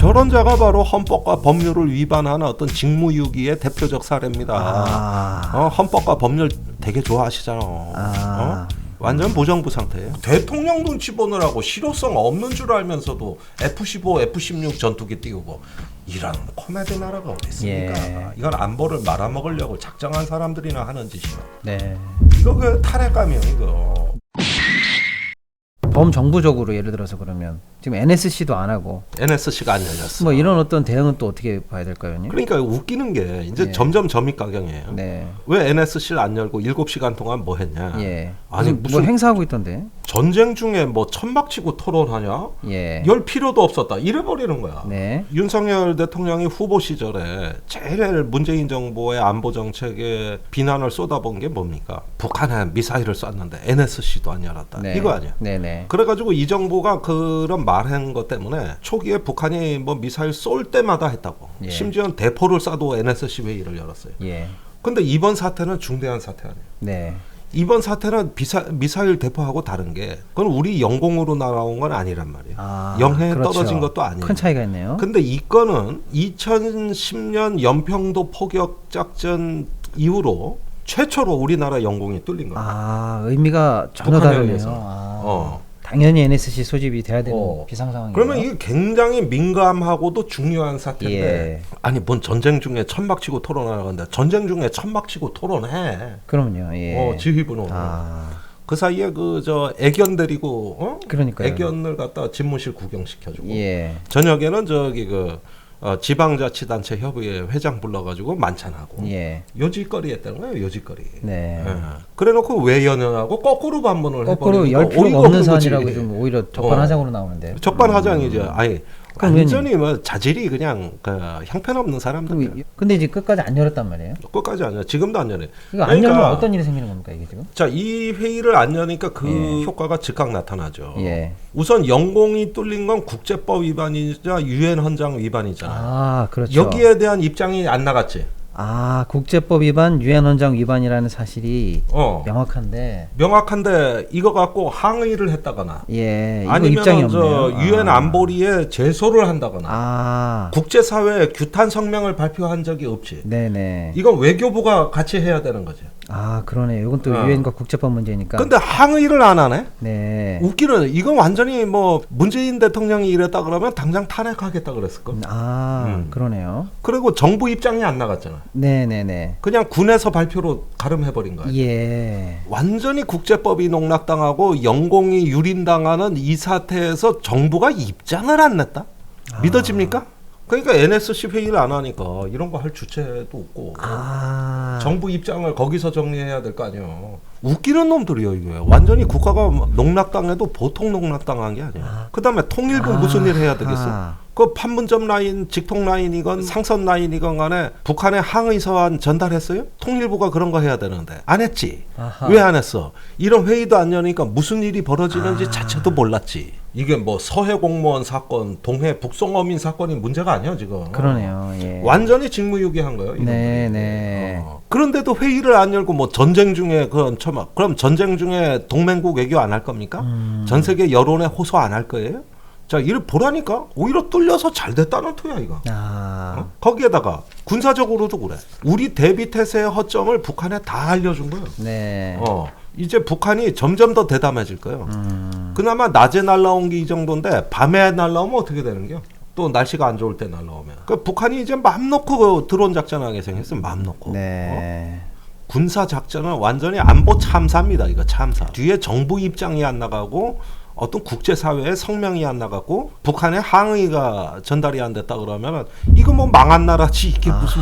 저런 자가 바로 헌법과 법률을 위반하는 어떤 직무유기의 대표적 사례입니다. 헌법과 법률 되게 좋아하시잖아. 완전 무정부 상태예요. 대통령 눈치 보느라고 실효성 없는 줄 알면서도 F-15, F-16 전투기 띄우고 이런 코미디 나라가 어디 있습니까? 예. 이건 안보를 말아먹으려고 작정한 사람들이나 하는 짓이야. 네. 이거 그 탈핵감이야 이거. 범정부적으로 예를 들어서 그러면 지금 NSC도 안 하고 NSC가 안 열렸어. 뭐 이런 어떤 대응은 또 어떻게 봐야 될까요, 형님? 그러니까 웃기는 게 이제 예. 점점 점입가경이에요. 네. 왜 NSC를 안 열고 7시간 동안 뭐 했냐? 예. 아니 무슨 뭐 행사하고 있던데. 전쟁 중에 뭐 천막치고 토론하냐? 예. 열 필요도 없었다. 이래버리는 거야. 네. 윤석열 대통령이 후보 시절에 제일 문재인 정부의 안보 정책에 비난을 쏟아본 게 뭡니까? 북한에 미사일을 쐈는데 NSC도 안 열었다. 네. 이거 아니야? 네네. 그래가지고 이 정부가 그런 말한 것 때문에 초기에 북한이 뭐 미사일 쏠 때마다 했다고. 예. 심지어 대포를 쏴도 NSC 회의를 열었어요. 예. 근데 이번 사태는 중대한 사태 아니에요. 네. 이번 사태는 미사일 대포하고 다른 게 그건 우리 영공으로 날아온 건 아니란 말이에요. 영해에 그렇죠. 떨어진 것도 아니에요. 큰 차이가 있네요. 근데 이 건은 2010년 연평도 포격 작전 이후로 최초로 우리나라 영공이 뚫린 거예요. 의미가 전혀 북한에 다르네요. 의해서. 당연히 NSC 소집이 돼야 되는 비상 상황이에요. 그러면 이게 굉장히 민감하고도 중요한 사태인데 예. 아니 뭔 전쟁 중에 천막치고 토론하는데 전쟁 중에 천막치고 토론해. 그럼요. 예. 지휘부는. 그 사이에 그 저 애견 데리고 그러니까요. 애견을 갖다 집무실 구경시켜주고 예. 저녁에는 저기 그 지방자치단체 협의회 회장 불러가지고 만찬하고 예. 요짓거리 했다는 거예요. 요짓거리. 네. 그래놓고 왜 연연하고 거꾸로 반문을 거꾸로 해버리니까 열 필요가 어이가 없는 없는 거지. 사안이라고 좀 오히려 적반하장으로 나오는데. 적반하장이죠. 아니 그럼 완전히 뭐 자질이 그냥 그 형편없는 사람들. 근데 이제 끝까지 안 열었단 말이에요. 끝까지 안 열. 지금도 안 열어요. 이거 안 열면 어떤 일이 생기는 겁니까 이게 지금? 자, 이 회의를 안 여니까 그 예. 효과가 즉각 나타나죠. 예. 우선 영공이 뚫린 건 국제법 위반이자 유엔 헌장 위반이잖아요. 그렇죠. 여기에 대한 입장이 안 나갔지. 국제법 위반, 유엔 헌장 위반이라는 사실이 명확한데. 명확한데 이거 갖고 항의를 했다거나, 예, 아니면 입장이 저 없네요. 유엔 안보리에 제소를 한다거나, 국제사회에 규탄 성명을 발표한 적이 없지. 네네. 이건 외교부가 같이 해야 되는 거죠. 그러네요. 이건 또 유엔과 국제법 문제니까. 근데 항의를 안 하네. 네. 웃기는 이건 완전히 뭐 문재인 대통령이 이랬다 그러면 당장 탄핵하겠다 그랬을 걸. 그러네요. 그리고 정부 입장이 안 나갔잖아. 네네네. 그냥 군에서 발표로 가름해버린 거야. 예. 완전히 국제법이 농락당하고 영공이 유린당하는 이 사태에서 정부가 입장을 안 냈다? 믿어집니까? 그러니까 NSC 회의를 안 하니까 이런 거 할 주체도 없고 정부 입장을 거기서 정리해야 될 거 아니에요. 웃기는 놈들이요 이게. 완전히 국가가 농락당해도 보통 농락당한 게 아니야. 그다음에 통일부 무슨 일 해야 되겠어? 그 판문점 라인, 직통 라인이건 상선 라인이건 간에 북한에 항의 서한 전달했어요? 통일부가 그런 거 해야 되는데 안 했지. 왜 안 했어? 이런 회의도 안 여니까 무슨 일이 벌어지는지 자체도 몰랐지. 이게 뭐 서해 공무원 사건, 동해 북송어민 사건이 문제가 아니야 지금. 그러네요. 예. 완전히 직무유기한 거예요. 네네. 그런데도 회의를 안 열고 뭐 전쟁 중에 그럼 전쟁 중에 동맹국 외교 안 할 겁니까? 전 세계 여론에 호소 안 할 거예요? 자, 이를 보라니까 오히려 뚫려서 잘 됐다는 토야 이거. 거기에다가 군사적으로도 그래. 우리 대비 태세의 허점을 북한에 다 알려준 거예요. 네. 이제 북한이 점점 더 대담해질 거예요. 그나마 낮에 날라온 게 이 정도인데 밤에 날라오면 어떻게 되는 게요? 또 날씨가 안 좋을 때 날라오면. 그 북한이 이제 맘 놓고 드론 작전하게 생겼어. 맘 놓고. 네. 군사 작전은 완전히 안보 참사입니다. 이거 참사. 뒤에 정부 입장이 안 나가고 어떤 국제사회의 성명이 안 나갔고 북한의 항의가 전달이 안 됐다 그러면 이거 뭐 망한 나라지 이게 무슨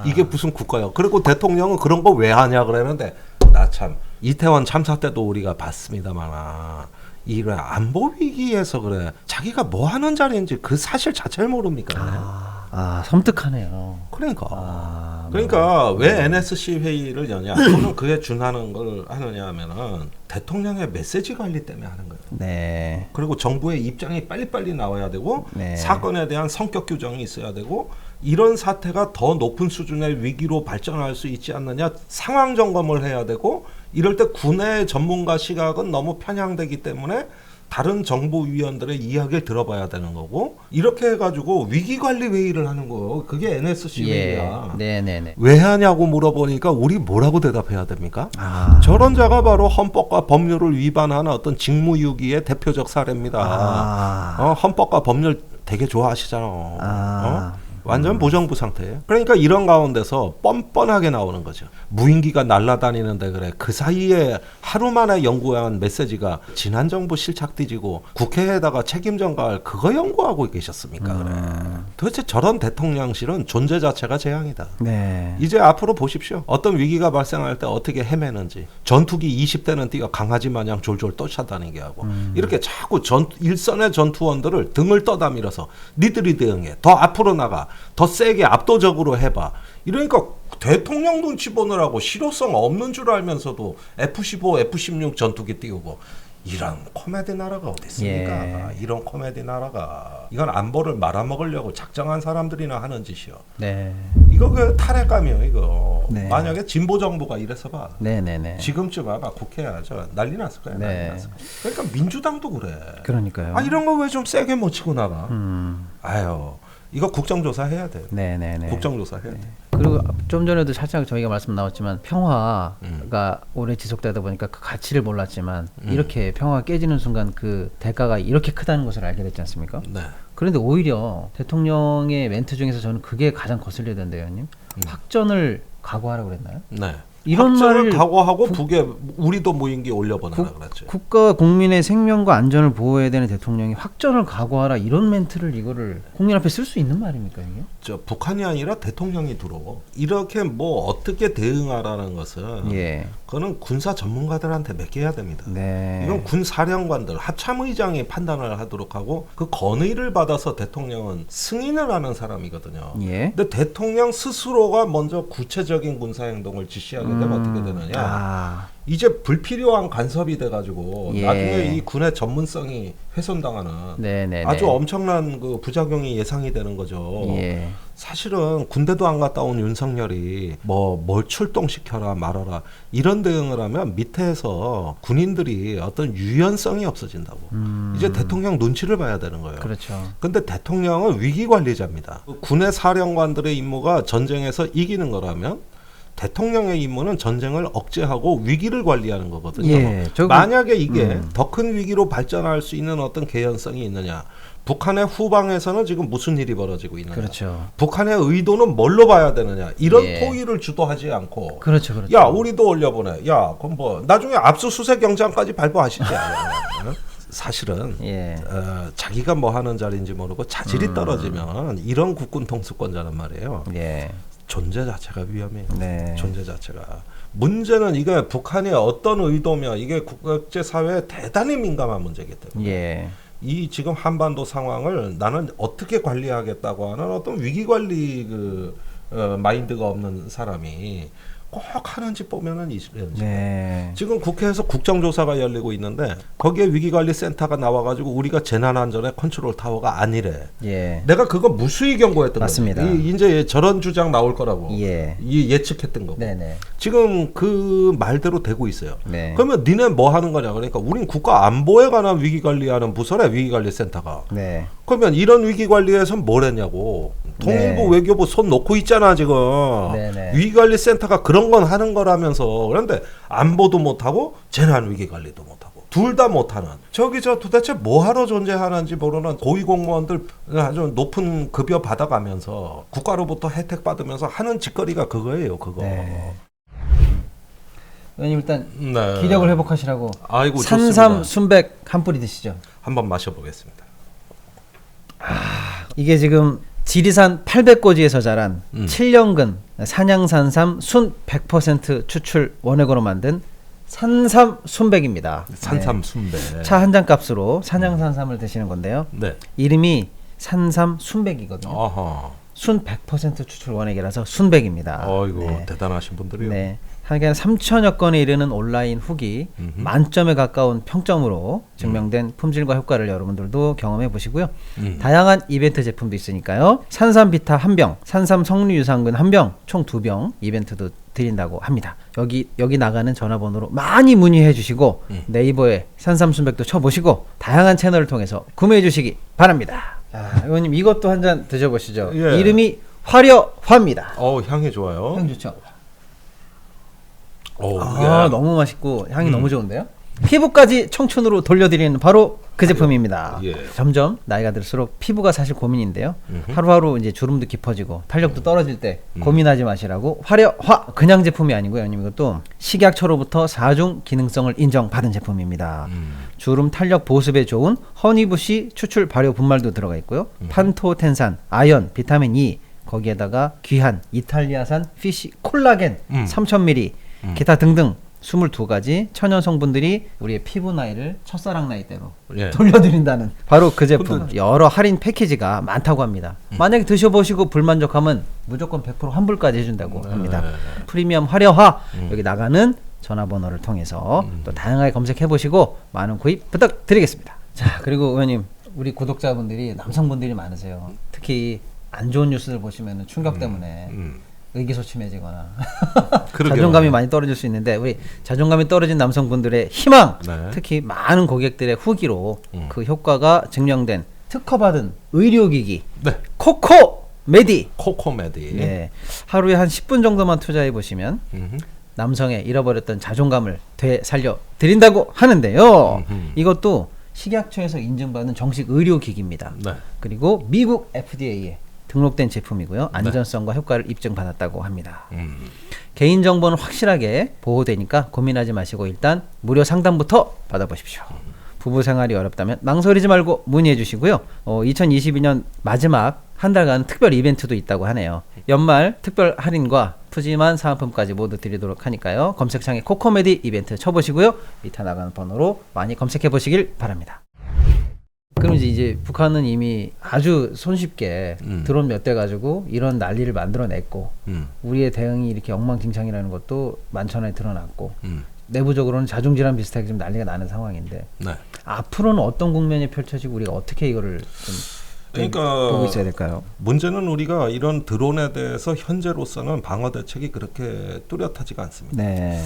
이게 무슨 국가야. 그리고 대통령은 그런 거 왜 하냐 그랬는데 나 참 이태원 참사 때도 우리가 봤습니다만 이런 안보 위기에서 그래 자기가 뭐 하는 자리인지 그 사실 자체를 모릅니까? 섬뜩하네요. 그러니까 왜 NSC 회의를 여냐? 또는 그에 준하는 걸 하느냐 하면은 대통령의 메시지 관리 때문에 하는 거예요. 네. 그리고 정부의 입장이 빨리빨리 나와야 되고 네. 사건에 대한 성격 규정이 있어야 되고 이런 사태가 더 높은 수준의 위기로 발전할 수 있지 않느냐 상황 점검을 해야 되고 이럴 때 군의 전문가 시각은 너무 편향되기 때문에 다른 정부 위원들의 이야기를 들어봐야 되는 거고 이렇게 해가지고 위기관리 회의를 하는 거 그게 NSC 회의야. 네네네. 왜 하냐고 물어보니까 우리 뭐라고 대답해야 됩니까? 아. 저런 자가 바로 헌법과 법률을 위반하는 어떤 직무유기의 대표적 사례입니다. 아. 헌법과 법률 되게 좋아하시잖아. 아. 완전 무정부 상태예요. 그러니까 이런 가운데서 뻔뻔하게 나오는 거죠. 무인기가 날아다니는데 그래. 그 사이에 하루 만에 연구한 메시지가 지난 정부 실착 뒤지고 국회에다가 책임 전가할 그거 연구하고 계셨습니까? 그래. 도대체 저런 대통령실은 존재 자체가 재앙이다. 네. 이제 앞으로 보십시오. 어떤 위기가 발생할 때 어떻게 헤매는지. 전투기 20대는 뛰어 강아지 마냥 졸졸 쫓아다니게 하고 이렇게 자꾸 일선의 전투원들을 등을 떠다밀어서 니들이 대응해. 더 앞으로 나가. 더 세게 압도적으로 해봐. 이러니까 대통령 눈치 보느라고 실효성 없는 줄 알면서도 F-15, F-16 전투기 띄우고 이런 코미디 나라가 어디 있습니까? 예. 이런 코미디 나라가 이건 안보를 말아먹으려고 작정한 사람들이나 하는 짓이요. 네. 이거 그 탈핵감이요. 이거 네. 만약에 진보 정부가 이래서 봐. 네네네. 지금쯤 아마 국회야 저 난리 났을 거야. 네. 난리 났을 거야. 그러니까 민주당도 그래. 그러니까요. 아 이런 거 왜 좀 세게 못 치고 나가? 아유. 이거 국정조사 해야 돼요. 네네네. 국정조사 해야 돼. 그리고 좀 전에도 살짝 저희가 말씀 나왔지만 평화가 오래 지속되다 보니까 그 가치를 몰랐지만 이렇게 평화가 깨지는 순간 그 대가가 이렇게 크다는 것을 알게 됐지 않습니까? 네. 그런데 오히려 대통령의 멘트 중에서 저는 그게 가장 거슬려야 된대요, 의원님. 확전을 각오하라고 그랬나요? 네. 이런 확전을 말을 각오하고 북에 우리도 무인기 올려보내라 그랬죠. 국가와 국민의 생명과 안전을 보호해야 되는 대통령이 확전을 각오하라 이런 멘트를 이거를 국민 앞에 쓸 수 있는 말입니까 이게? 저 북한이 아니라 대통령이 들어오. 이렇게 뭐 어떻게 대응하라는 것은 예. 그거는 군사 전문가들한테 맡겨야 됩니다. 네. 이건 군 사령관들 합참의장이 판단을 하도록 하고 그 건의를 받아서 대통령은 승인을 하는 사람이거든요. 예. 근데 대통령 스스로가 먼저 구체적인 군사 행동을 지시하게 되면 어떻게 되느냐? 아. 이제 불필요한 간섭이 돼가지고 예. 나중에 이 군의 전문성이 훼손당하는 네네네. 아주 엄청난 그 부작용이 예상이 되는 거죠. 예. 사실은 군대도 안 갔다 온 윤석열이 뭐 뭘 출동시켜라 말아라 이런 대응을 하면 밑에서 군인들이 어떤 유연성이 없어진다고. 이제 대통령 눈치를 봐야 되는 거예요. 그렇죠. 근데 대통령은 위기관리자입니다. 군의 사령관들의 임무가 전쟁에서 이기는 거라면 대통령의 임무는 전쟁을 억제하고 위기를 관리하는 거거든요. 예, 만약에 이게 더 큰 위기로 발전할 수 있는 어떤 개연성이 있느냐. 북한의 후방에서는 지금 무슨 일이 벌어지고 있느냐. 그렇죠. 북한의 의도는 뭘로 봐야 되느냐. 이런 예. 토의를 주도하지 않고 그렇죠, 그렇죠. 야 우리도 올려보내. 야 그럼 뭐 나중에 압수수색 영장까지 발부하시지 않아요. 사실은 예. 자기가 뭐 하는 자리인지 모르고 자질이 떨어지면 이런 국군 통수권자는 말이에요. 예. 존재 자체가 위험해요. 네. 존재 자체가. 문제는 이게 북한의 어떤 의도며 이게 국제사회에 대단히 민감한 문제이기 때문에 예. 이 지금 한반도 상황을 나는 어떻게 관리하겠다고 하는 어떤 위기관리 마인드가 없는 사람이 꼭 하는 짓 보면은 이런 짓. 네. 지금 국회에서 국정조사가 열리고 있는데 거기에 위기관리센터가 나와가지고 우리가 재난안전의 컨트롤 타워가 아니래. 예. 내가 그거 무수히 경고했던 맞습니다. 거죠. 이제 저런 주장 나올 거라고 예. 예측했던 거고. 네네. 지금 그 말대로 되고 있어요. 네. 그러면 니네 뭐 하는 거냐? 그러니까 우린 국가 안보에 관한 위기관리하는 부서래 위기관리센터가. 네. 그러면 이런 위기관리에서 뭘 했냐고. 통일부 네. 외교부 손 놓고 있잖아 지금. 네네. 위기관리센터가 그런 건 하는 거라면서. 그런데 안보도 못하고 재난위기관리도 못하고. 둘 다 못하는. 저기 저 도대체 뭐하러 존재하는지 모르는 고위공무원들 아주 높은 급여 받아가면서 국가로부터 혜택 받으면서 하는 짓거리가 그거예요. 그거. 네. 의원님 일단 네. 기력을 회복하시라고 아이고 산삼 좋습니다. 순백 한 뿌리 드시죠. 한번 마셔보겠습니다. 이게 지금 지리산 800고지에서 자란 7년근 산양산삼 순 100% 추출 원액으로 만든 산삼 순백입니다. 산삼 순백. 차 한 잔 값으로 산양산삼을 드시는 건데요. 네. 이름이 산삼 순백이거든요. 아하. 순 100% 추출 원액이라서 순백입니다. 어이구 네. 대단하신 분들이요. 네. 한 3천여 건에 이르는 온라인 후기 만점에 가까운 평점으로 증명된 품질과 효과를 여러분들도 경험해 보시고요. 다양한 이벤트 제품도 있으니까요. 산삼 비타 1병, 산삼 석류 유산균 1병, 총 2병 이벤트도 드린다고 합니다. 여기 나가는 전화번호로 많이 문의해 주시고 네이버에 산삼순백도 쳐보시고 다양한 채널을 통해서 구매해 주시기 바랍니다. 자, 의원님 이것도 한 잔 드셔보시죠. 예. 이름이 화려화입니다. 향이 좋아요. 향 좋죠? 이게 너무 맛있고 향이 너무 좋은데요? 피부까지 청춘으로 돌려드리는 바로 그 제품입니다. 예. 점점 나이가 들수록 피부가 사실 고민인데요. 하루하루 이제 주름도 깊어지고 탄력도 떨어질 때 고민하지 마시라고 화려화 그냥 제품이 아니고요. 형님 이것도 식약처로부터 4중 기능성을 인정받은 제품입니다. 주름 탄력 보습에 좋은 허니부시 추출 발효 분말도 들어가 있고요. 판토텐산, 아연, 비타민 E 거기에다가 귀한 이탈리아산 피쉬 콜라겐 3000ml 기타 등등 22가지 천연 성분들이 우리의 피부 나이를 첫사랑 나이대로 예. 돌려드린다는 바로 그 제품. 여러 할인 패키지가 많다고 합니다. 만약에 드셔보시고 불만족하면 무조건 100% 환불까지 해준다고 합니다. 프리미엄 화려화 여기 나가는 전화번호를 통해서 또 다양하게 검색해보시고 많은 구입 부탁드리겠습니다. 자, 그리고 의원님 우리 구독자분들이 남성분들이 많으세요. 특히 안 좋은 뉴스를 보시면 충격 때문에 의기소침해지거나 자존감이 많이 떨어질 수 있는데 우리 자존감이 떨어진 남성분들의 희망 네. 특히 많은 고객들의 후기로 그 효과가 증명된 특허받은 의료기기 네. 코코메디 코코메디. 네. 하루에 한 10분 정도만 투자해 보시면 남성의 잃어버렸던 자존감을 되살려 드린다고 하는데요. 이것도 식약처에서 인증받은 정식 의료기기입니다. 네. 그리고 미국 FDA에 등록된 제품이고요. 안전성과 효과를 입증받았다고 합니다. 개인정보는 확실하게 보호되니까 고민하지 마시고 일단 무료 상담부터 받아보십시오. 부부 생활이 어렵다면 망설이지 말고 문의해 주시고요. 2022년 마지막 한 달간 특별 이벤트도 있다고 하네요. 연말 특별 할인과 푸짐한 사은품까지 모두 드리도록 하니까요. 검색창에 코코메디 이벤트 쳐보시고요. 밑에 나가는 번호로 많이 검색해 보시길 바랍니다. 그럼 이제 북한은 이미 아주 손쉽게 드론 몇 대 가지고 이런 난리를 만들어냈고 우리의 대응이 이렇게 엉망진창이라는 것도 만천하에 드러났고 내부적으로는 자중질환 비슷하게 좀 난리가 나는 상황인데 네. 앞으로는 어떤 국면이 펼쳐지고 우리가 어떻게 이거를 좀 그러니까 보고 있어야 될까요? 문제는 우리가 이런 드론에 대해서 현재로서는 방어 대책이 그렇게 뚜렷하지가 않습니다. 네.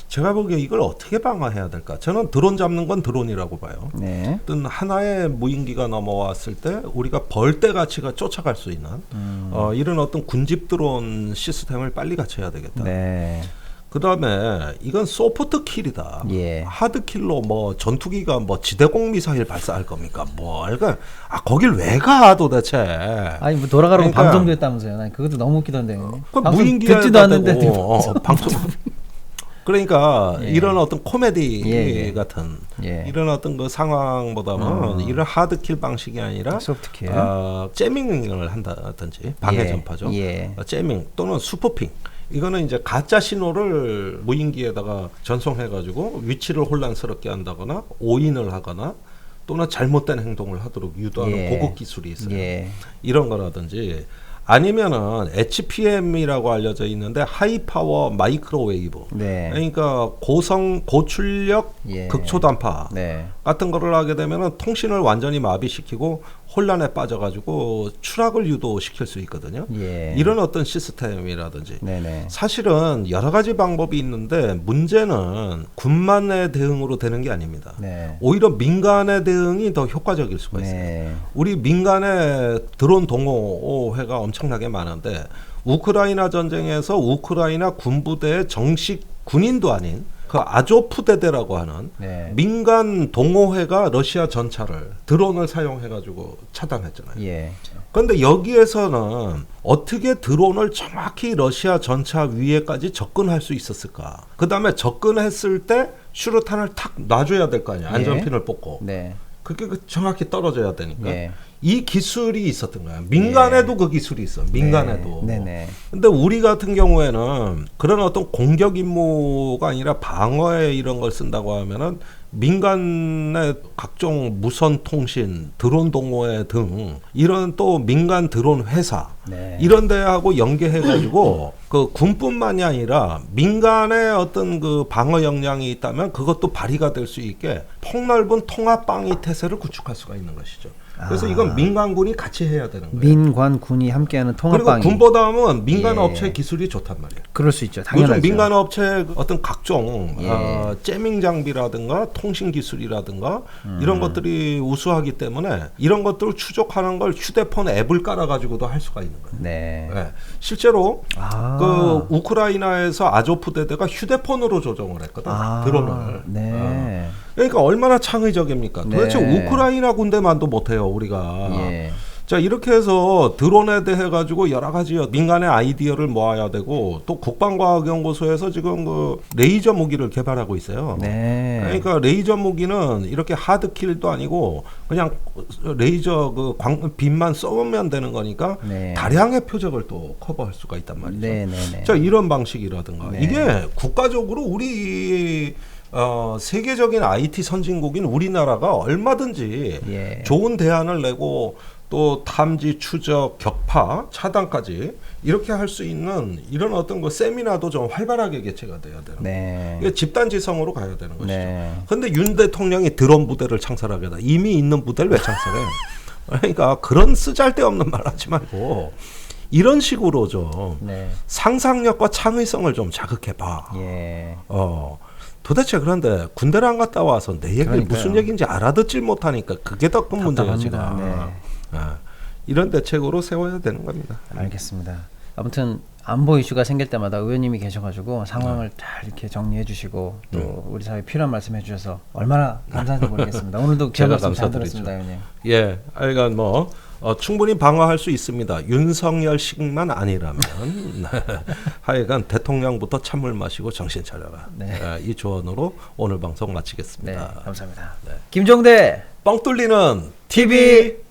제가 보기에 이걸 어떻게 방어해야 될까? 저는 드론 잡는 건 드론이라고 봐요. 네. 어떤 하나의 무인기가 넘어왔을 때 우리가 벌떼 같이가 쫓아갈 수 있는 이런 어떤 군집 드론 시스템을 빨리 갖춰야 되겠다. 네. 그 다음에 이건 소프트 킬이다. 예. 하드 킬로 뭐 전투기가 뭐 지대공 미사일 발사할 겁니까? 그러니까 거길 왜 가 도대체? 아니 뭐 돌아가라고 그러니까, 방송도 했다면서요. 난 그것도 너무 웃기던데. 무인기에 듣지도 않는데 방송. 그러니까 예. 이런 어떤 코미디 예. 같은 예. 이런 어떤 그 상황보다는 이런 하드킬 방식이 아니라 소프트킬. 재밍을 한다든지 방해 예. 전파죠. 예. 재밍 또는 스푸핑. 이거는 이제 가짜 신호를 무인기에다가 전송해가지고 위치를 혼란스럽게 한다거나 오인을 하거나 또는 잘못된 행동을 하도록 유도하는 예. 고급 기술이 있어요. 예. 이런 거라든지 아니면은 HPM이라고 알려져 있는데 하이 파워 마이크로웨이브. 네. 그러니까 고출력 예. 극초단파 네. 같은 거를 하게 되면은 통신을 완전히 마비시키고 혼란에 빠져가지고 추락을 유도시킬 수 있거든요. 예. 이런 어떤 시스템이라든지 네네. 사실은 여러 가지 방법이 있는데 문제는 군만의 대응으로 되는 게 아닙니다. 네. 오히려 민간의 대응이 더 효과적일 수가 있어요. 네. 우리 민간의 드론 동호회가 엄청나게 많은데 우크라이나 전쟁에서 우크라이나 군부대의 정식 군인도 아닌 그 아조프 대대라고 하는 네. 민간 동호회가 러시아 전차를 드론을 사용해가지고 차단했잖아요. 예. 그런데 여기에서는 어떻게 드론을 정확히 러시아 전차 위에까지 접근할 수 있었을까? 그 다음에 접근했을 때 슈루탄을 탁 놔줘야 될 거 아니야. 예. 안전핀을 뽑고. 네. 그게 정확히 떨어져야 되니까. 예. 이 기술이 있었던 거야. 민간에도 그 기술이 있어. 민간에도. 네. 네네. 근데 우리 같은 경우에는 그런 어떤 공격 임무가 아니라 방어에 이런 걸 쓴다고 하면은 민간의 각종 무선 통신, 드론 동호회 등 이런 또 민간 드론 회사 네. 이런 데하고 연계해가지고 그 군뿐만이 아니라 민간의 어떤 그 방어 역량이 있다면 그것도 발휘가 될 수 있게 폭넓은 통합 방위 태세를 구축할 수가 있는 것이죠. 그래서 이건 민간군이 같이 해야 되는 거예요. 민관 군이 함께하는 그리고 통합방위. 군보다는 민간 예. 업체 기술이 좋단 말이에요. 그럴 수 있죠. 당연하죠. 요즘 민간 업체 어떤 각종 예. 재밍 장비라든가 통신 기술이라든가 이런 것들이 우수하기 때문에 이런 것들을 추적하는 걸 휴대폰 앱을 깔아가지고도 할 수가 있는 거예요. 네. 네. 실제로 아. 그 우크라이나에서 아조프 대대가 휴대폰으로 조종을 했거든. 드론을. 네. 그러니까 얼마나 창의적입니까? 도대체 네. 우크라이나 군대만도 못해요 우리가. 예. 자 이렇게 해서 드론에 대해 가지고 여러 가지 민간의 아이디어를 모아야 되고 또 국방과학연구소에서 지금 그 레이저 무기를 개발하고 있어요. 네. 그러니까 레이저 무기는 이렇게 하드킬도 아니고 그냥 레이저 그 빛만 쏘면 되는 거니까 네. 다량의 표적을 또 커버할 수가 있단 말이죠. 네, 네, 네. 자 이런 방식이라든가 네. 이게 국가적으로 우리 세계적인 IT 선진국인 우리나라가 얼마든지 예. 좋은 대안을 내고 또 탐지, 추적, 격파, 차단까지 이렇게 할 수 있는 이런 어떤 그 세미나도 좀 활발하게 개최가 돼야 되는 거예요. 네. 이게 집단지성으로 가야 되는 것이죠. 네. 그런데 윤 대통령이 드론 부대를 창설하겠다. 이미 있는 부대를 왜 창설해? 그러니까 그런 쓰잘데없는 말 하지 말고 이런 식으로 좀 네. 상상력과 창의성을 좀 자극해봐. 예. 도대체 그런데 군대를 안 갔다 와서 내 얘기를 그러니까요. 무슨 얘기인지 알아듣질 못하니까 그게 더 큰 문제예요 지금. 답답합니다. 네. 이런 대책으로 세워야 되는 겁니다. 알겠습니다. 아무튼 안보 이슈가 생길 때마다 의원님이 계셔가지고 상황을 잘 이렇게 정리해 주시고 또 우리 사회에 필요한 말씀해 주셔서 얼마나 감사한지 모르겠습니다. 오늘도 귀한 제가 말씀 잘 감사드리죠. 들었습니다, 의원님. 예, 그러니까 뭐 충분히 방어할 수 있습니다. 윤석열식만 아니라면 하여간 대통령부터 찬물 마시고 정신 차려라. 네. 이 조언으로 오늘 방송 네, 마치겠습니다. 감사합니다. 김종대 뻥 뚫리는 TV